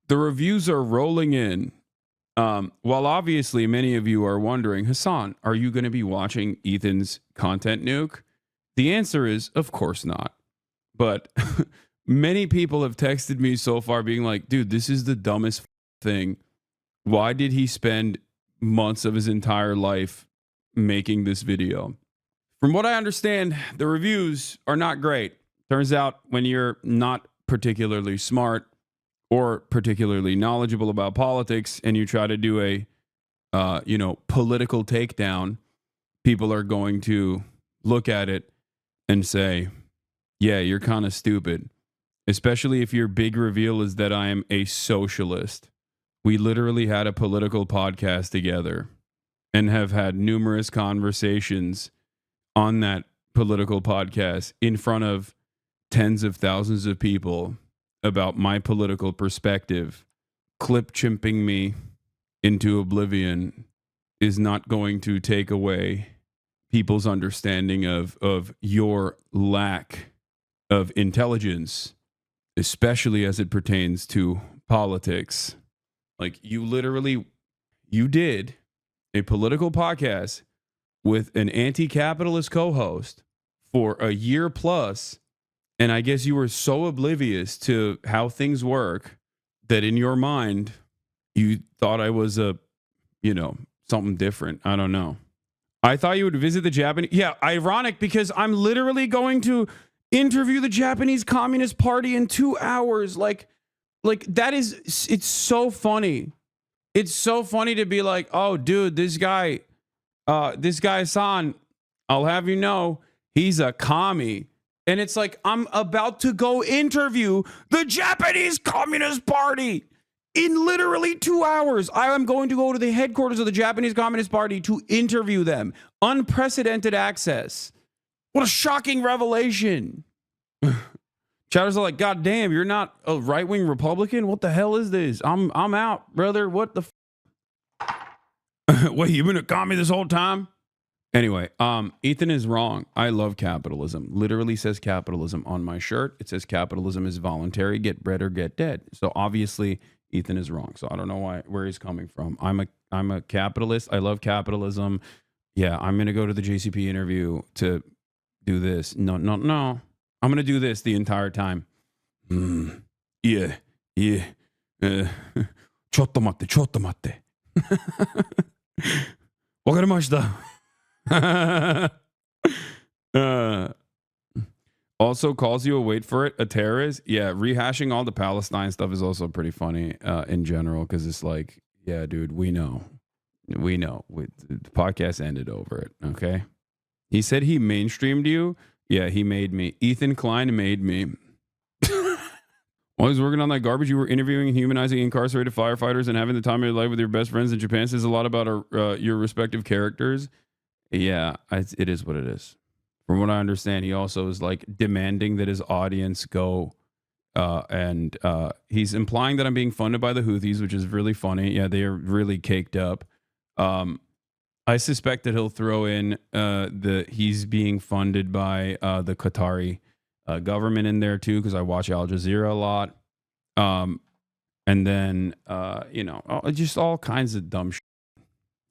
The reviews are rolling in. While obviously many of you are wondering, Hasan, are you going to be watching Ethan's content nuke? The answer is, of course not. But many people have texted me so far being like, dude, this is the dumbest thing. Why did he spend months of his entire life making this video? From what I understand, the reviews are not great. Turns out when you're not particularly smart or particularly knowledgeable about politics and you try to do a political takedown, people are going to look at it and say, yeah, you're kind of stupid. Especially if your big reveal is that I am a socialist. We literally had a political podcast together and have had numerous conversations on that political podcast in front of tens of thousands of people about my political perspective. Clip chimping me into oblivion is not going to take away people's understanding of your lack of intelligence, especially as it pertains to politics. Like you did a political podcast with an anti-capitalist co-host for a year plus, and I guess you were so oblivious to how things work that in your mind you thought I was something different. I don't know. I thought you would visit the Japanese. Yeah, ironic because I'm literally going to interview the Japanese Communist Party in 2 hours. Like that is, it's so funny. It's so funny to be like, oh, dude, this guy Hasan, I'll have you know, he's a commie. And it's like, I'm about to go interview the Japanese Communist Party in literally 2 hours. I am going to go to the headquarters of the Japanese Communist Party to interview them. Unprecedented access. What a shocking revelation. Chatters are like, God damn, you're not a right-wing Republican? What the hell is this? I'm out, brother. What the Wait, you've been a commie this whole time? Anyway, Ethan is wrong. I love capitalism. Literally says capitalism on my shirt. It says capitalism is voluntary. Get bread or get dead. So obviously Ethan is wrong. So I don't know where he's coming from. I'm a capitalist. I love capitalism. Yeah, I'm gonna go to the JCP interview to do this. No. I'm gonna do this the entire time. Yeah. ちょっと待って。わかりました。Also calls you a terrorist. Yeah, rehashing all the Palestine stuff is also pretty funny in general because it's like, yeah, dude, we know. The podcast ended over it. Okay. He said he mainstreamed you. Yeah, he made me. Ethan Klein made me. While he was working on that garbage, you were interviewing and humanizing incarcerated firefighters and having the time of your life with your best friends in Japan. Says a lot about your respective characters. Yeah, it is what it is. From what I understand, he also is like demanding that his audience go and he's implying that I'm being funded by the Houthis, which is really funny. Yeah, they are really caked up. I suspect that he'll throw in he's being funded by the Qatari government in there too, because I watch Al Jazeera a lot. And then, just all kinds of dumb shit.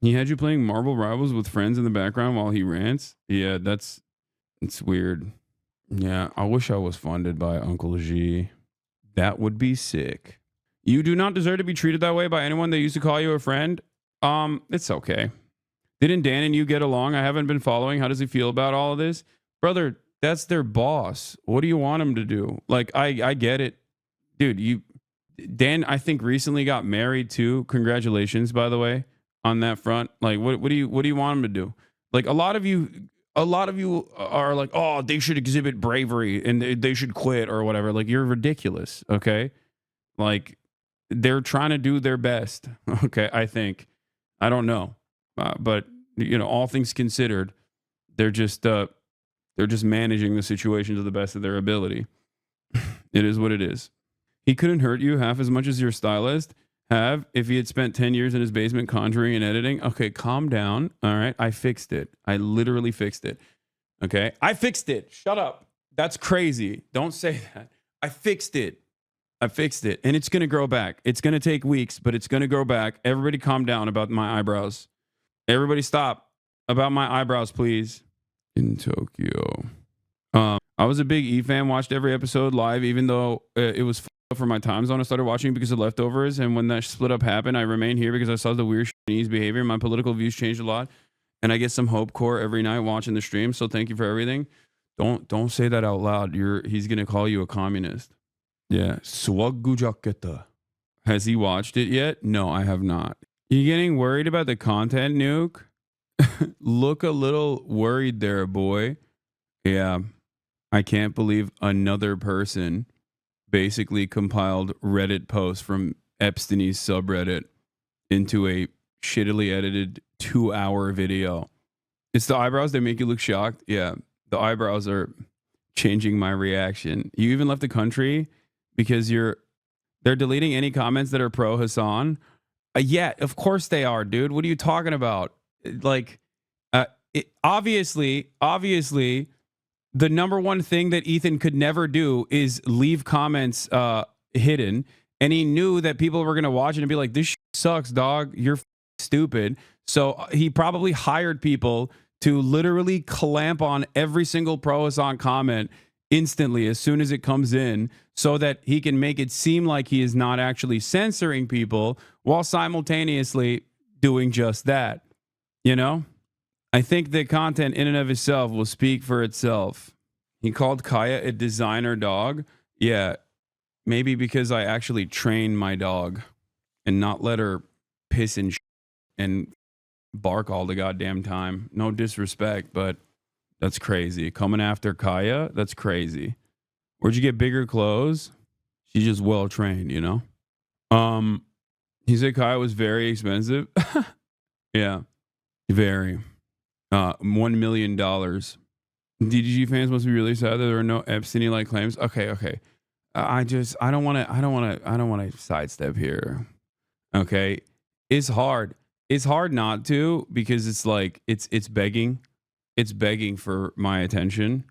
He had you playing Marvel Rivals with friends in the background while he rants. Yeah, it's weird. Yeah, I wish I was funded by Uncle G. That would be sick. You do not deserve to be treated that way by anyone that used to call you a friend. It's okay. Didn't Dan and you get along? I haven't been following. How does he feel about all of this? Brother, that's their boss. What do you want him to do? Like, I get it. Dude, Dan, I think recently got married too. Congratulations, by the way, on that front. Like, what do you want him to do? Like, a lot of you are like, oh, they should exhibit bravery and they should quit or whatever. Like, you're ridiculous. Okay. Like, they're trying to do their best. Okay. I think, I don't know. But all things considered, they're just managing the situation to the best of their ability. It is what it is. He couldn't hurt you half as much as your stylist have if he had spent 10 years in his basement conjuring and editing. Okay, calm down. All right, I fixed it. I literally fixed it. Okay, I fixed it. Shut up. That's crazy. Don't say that. I fixed it. I fixed it, and it's going to grow back. It's going to take weeks, but it's going to grow back. Everybody calm down about my eyebrows. Everybody stop about my eyebrows, please. In Tokyo. I was a big E fan, watched every episode live, even though it was for my time zone. I started watching because of Leftovers, and when that split up happened, I remained here because I saw the weird Chinese behavior. My political views changed a lot, and I get some hope core every night watching the stream, so thank you for everything. Don't say that out loud. He's going to call you a communist. Yeah. Swaggujaketa. Has he watched it yet? No, I have not. You getting worried about the content nuke? Look a little worried there, boy. Yeah. I can't believe another person basically compiled Reddit posts from Epstein's subreddit into a shittily edited 2-hour video. It's the eyebrows that make you look shocked. Yeah. The eyebrows are changing my reaction. You even left the country because they're deleting any comments that are pro Hasan. Yeah, of course they are, dude. What are you talking about? Like, obviously, the number one thing that Ethan could never do is leave comments hidden. And he knew that people were going to watch it and be like, this shit sucks, dog. You're stupid. So he probably hired people to literally clamp on every single pro Hasan comment instantly as soon as it comes in, so that he can make it seem like he is not actually censoring people while simultaneously doing just that. You know, I think the content in and of itself will speak for itself. He called Kaya a designer dog. Yeah, maybe because I actually train my dog and not let her piss and bark all the goddamn time. No disrespect, but that's crazy. Coming after Kaya, that's crazy. Where'd you get bigger clothes? She's just well trained, you know? He said Kaya was very expensive. Yeah, very. $1 million. DDG fans must be really sad that there are no Epstein-like claims. Okay. I don't want to sidestep here. Okay. It's hard. It's hard not to, because it's like, it's begging for my attention,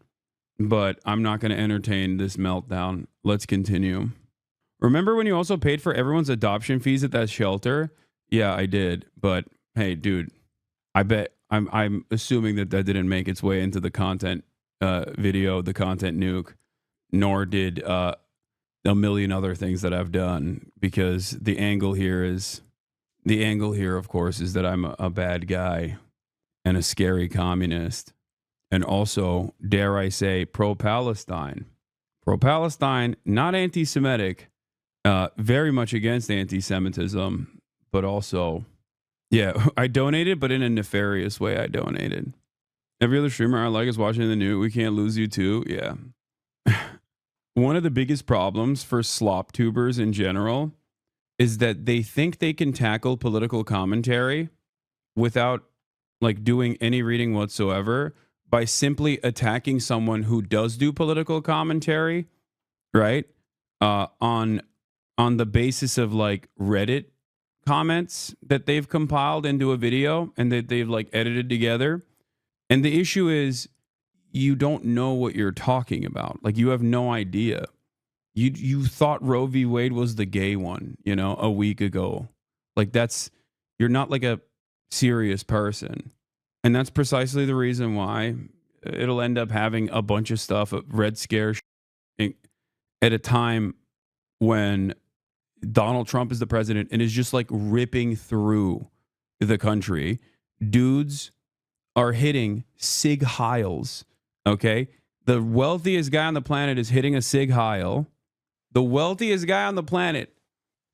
but I'm not going to entertain this meltdown. Let's continue. Remember when you also paid for everyone's adoption fees at that shelter? Yeah, I did. But hey, dude, I bet I'm assuming that didn't make its way into the content video, the content nuke, nor did a million other things that I've done, because the angle here, of course, is that I'm a bad guy and a scary communist, and also, dare I say, pro-Palestine. Pro-Palestine, not anti-Semitic, very much against anti-Semitism, but also, yeah, I donated, but in a nefarious way I donated. Every other streamer I like is watching the new. We can't lose you too. Yeah. One of the biggest problems for slop tubers in general is that they think they can tackle political commentary without like doing any reading whatsoever by simply attacking someone who does do political commentary, right? On the basis of like Reddit comments that they've compiled into a video and that they've like edited together. And the issue is, you don't know what you're talking about. Like, you have no idea. You thought Roe v. Wade was the gay one, you know, a week ago. Like, you're not like a serious person. And that's precisely the reason why it'll end up having a bunch of stuff, Red Scare at a time when Donald Trump is the president and is just like ripping through the country. Dudes are hitting Sig Heils. Okay. The wealthiest guy on the planet is hitting a Sig Heil. The wealthiest guy on the planet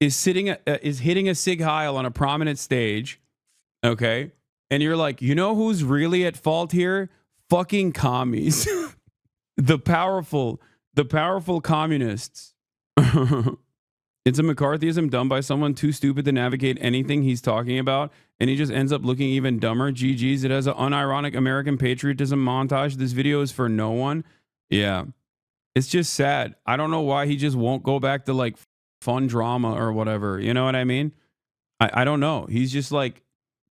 is hitting a Sig Heil on a prominent stage. Okay. And you're like, you know who's really at fault here? Fucking commies. The powerful communists. It's a McCarthyism done by someone too stupid to navigate anything he's talking about, and he just ends up looking even dumber. GG's. It has an unironic American patriotism montage. This video is for no one. Yeah. It's just sad. I don't know why he just won't go back to like fun drama or whatever. You know what I mean? I don't know. He's just like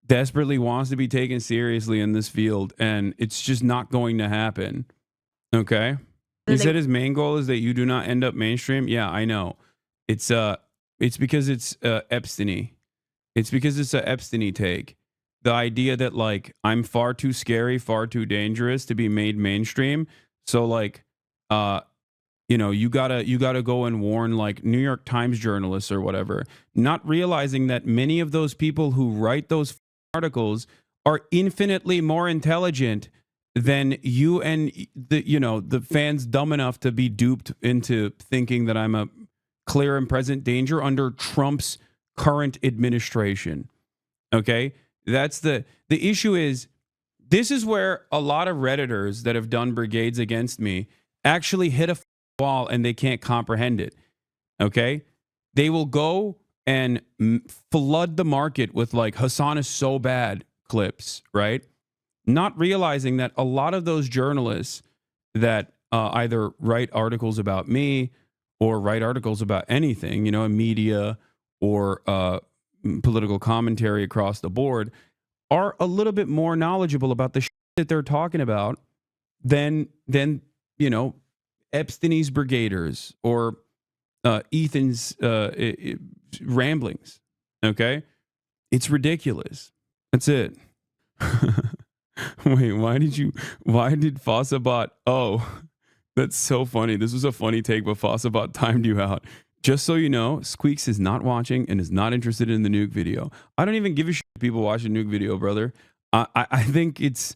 desperately wants to be taken seriously in this field, and it's just not going to happen. Okay. He said his main goal is that you do not end up mainstream. Yeah, I know. It's it's because it's Epstein-y. It's because it's a Epstein-y take. The idea that like I'm far too scary, far too dangerous to be made mainstream. So like uh you gotta go and warn like New York Times journalists or whatever, not realizing that many of those people who write those articles are infinitely more intelligent than you and the fans dumb enough to be duped into thinking that I'm a clear and present danger under Trump's current administration. Okay? That's the issue is this is where a lot of Redditors that have done brigades against me actually hit a wall and they can't comprehend it. Okay? They will go and flood the market with like Hasan is so bad clips, right? Not realizing that a lot of those journalists that either write articles about me or write articles about anything, in media or political commentary across the board, are a little bit more knowledgeable about the shit that they're talking about than Epstein's brigaders or Ethan's ramblings. Okay, it's ridiculous. That's it. Wait, why did Fossabot? Oh, that's so funny. This was a funny take, but Fossabot timed you out. Just so you know, Squeaks is not watching and is not interested in the nuke video. I don't even give a shit if people watch a nuke video, brother. I think it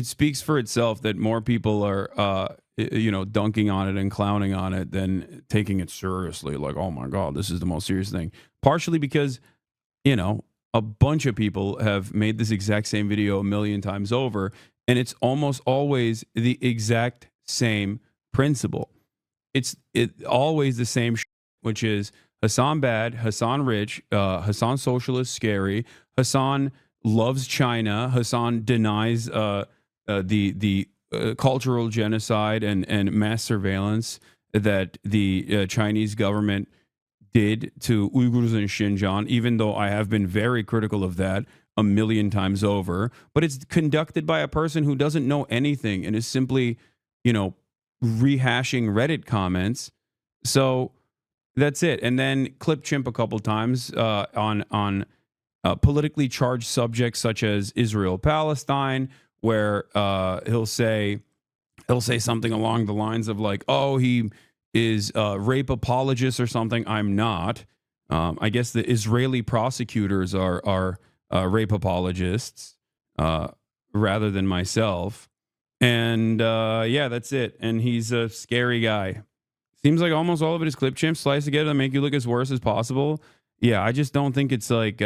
speaks for itself that more people are dunking on it and clowning on it than taking it seriously. Like, oh my God, this is the most serious thing. Partially because, a bunch of people have made this exact same video a million times over, and it's almost always the exact same principle. It's always the same which is Hasan bad, Hasan rich, Hasan socialist scary, Hasan loves China, Hasan denies the cultural genocide and mass surveillance that the Chinese government did to Uyghurs in Xinjiang, even though I have been very critical of that a million times over. But it's conducted by a person who doesn't know anything and is simply, rehashing Reddit comments. So that's it. And then clip chimp a couple times on politically charged subjects such as Israel Palestine, where he'll say something along the lines of like, oh, he is a rape apologist or something. I'm not. I guess the Israeli prosecutors are rape apologists rather than myself. And yeah, that's it. And he's a scary guy. Seems like almost all of it is clip chimp sliced together to make you look as worse as possible. Yeah, I just don't think it's like...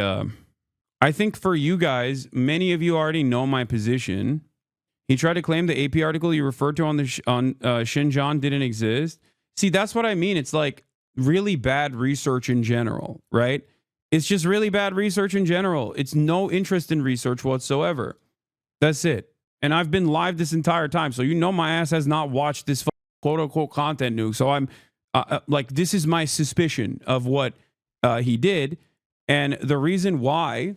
I think for you guys, many of you already know my position. He tried to claim the AP article you referred to on Xinjiang didn't exist. See, that's what I mean. It's like really bad research in general, right? It's just really bad research in general. It's no interest in research whatsoever. That's it. And I've been live this entire time, so my ass has not watched this quote-unquote content nuke. So I'm like, this is my suspicion of what he did. And the reason why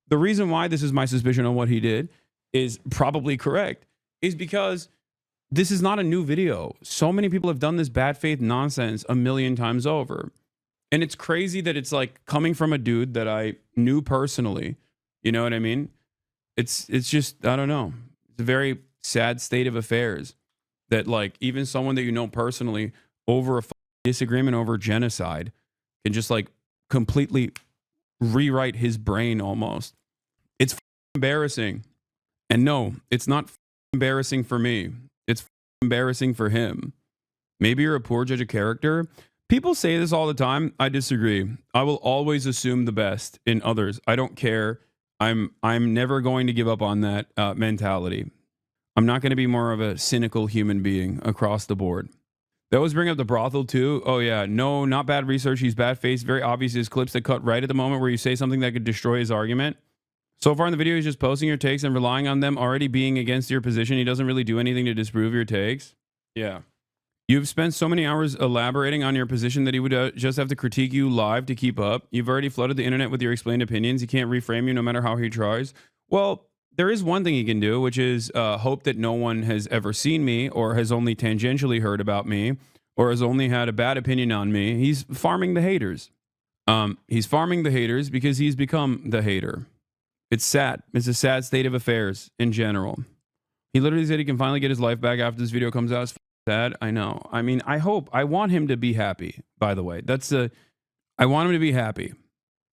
this is my suspicion on what he did is probably correct, is because this is not a new video. So many people have done this bad faith nonsense a million times over. And it's crazy that it's like coming from a dude that I knew personally. You know what I mean? It's just, I don't know. It's a very sad state of affairs that like even someone that you know personally over a disagreement over genocide can just like completely rewrite his brain almost. It's embarrassing. And no, it's not embarrassing for me. It's embarrassing for him. Maybe you're a poor judge of character. People say this all the time. I disagree. I will always assume the best in others. I don't care. I'm never going to give up on that mentality. I'm not going to be more of a cynical human being across the board. They always bring up the brothel too. Oh yeah, no, not bad research. He's bad faced. Very obvious. His clips that cut right at the moment where you say something that could destroy his argument. So far in the video, he's just posting your takes and relying on them already being against your position. He doesn't really do anything to disprove your takes. Yeah. You've spent so many hours elaborating on your position that he would just have to critique you live to keep up. You've already flooded the internet with your explained opinions. He can't reframe you no matter how he tries. Well, there is one thing he can do, which is hope that no one has ever seen me or has only tangentially heard about me or has only had a bad opinion on me, he's farming the haters. He's farming the haters because he's become the hater. It's sad. It's a sad state of affairs in general. He literally said he can finally get his life back after this video comes out. It's sad. I know. I mean, I want him to be happy, by the way. I want him to be happy.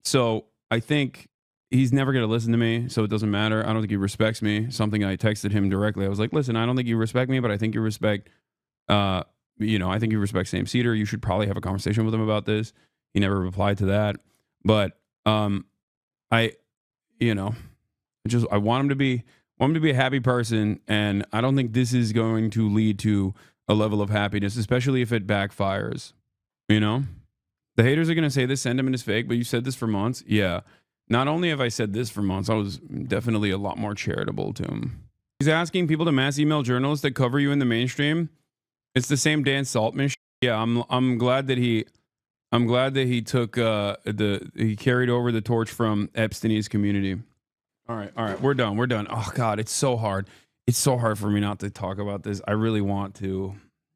So I think he's never going to listen to me, so it doesn't matter. I don't think he respects me. Something I texted him directly. I was like, listen, I don't think you respect me, but I think you respect, I think you respect Sam Cedar. You should probably have a conversation with him about this. He never replied to that. But I want him to be a happy person, and I don't think this is going to lead to a level of happiness, especially if it backfires. The haters are going to say this sentiment is fake, but you said this for months. Yeah. Not only have I said this for months, I was definitely a lot more charitable to him. He's asking people to mass email journalists that cover you in the mainstream. It's the same Dan Saltman. Yeah, I'm glad that he took he carried over the torch from Epstein's community. All right, we're done. Oh God, it's so hard. It's so hard for me not to talk about this. I really want to.